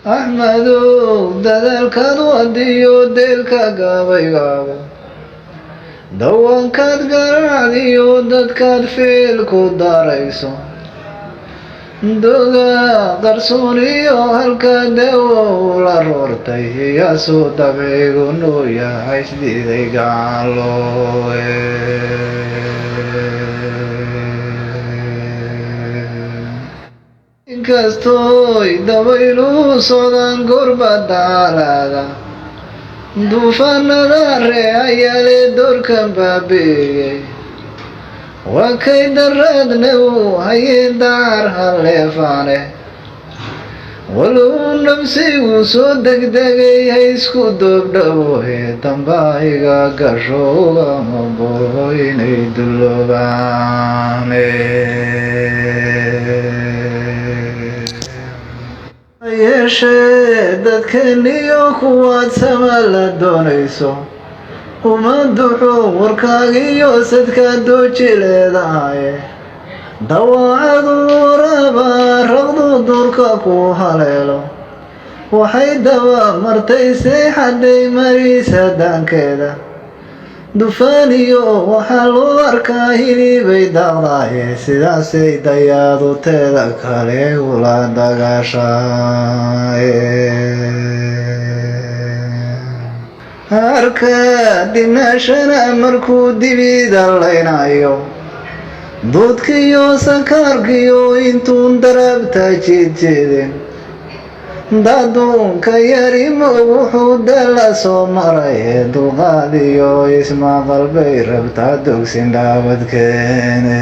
axmedow dadaalkaad wadiyo deelka gabaygaaba dawankaad garacdiyo dadkaad ficil ku darayso doga qarsooniyo halka dawo la roortay iyaasuu dabcigu nuu yahay isdiiday gacan looe inkastooy dabayluhu socdaan gorbadaalaada duufaanada reecayaale doorkan baabi'iyey waa kay daraadna uu hayay daar halleefaane waluu nafsigu soo degdegay ha isku doobdhawohe dambaahiga gasho ugama buro inay dulloobaane yeeshee dadkeeniyo kuwaad sama la doonayso uma duxo warkaagiyo sadkaa dooji leedahaye dawaacadu waraba raqdu duurka ku haleelo waxay daba martay seexadhay mariisa daankeeda dufaaniyo waxaa loo arkaa hilibay daaqdaye sidaasay dayaadu teeda kale ula dagaashaaye harka dhinaashana markuu dibida laynayo duudkiyo sakaarkiyo intuun darabta jeedjeedeen daduunka yarimo wuxuu dala soo maraye dulqaadiyo ismaqal bay rabtaa dogsin dhaabadkeene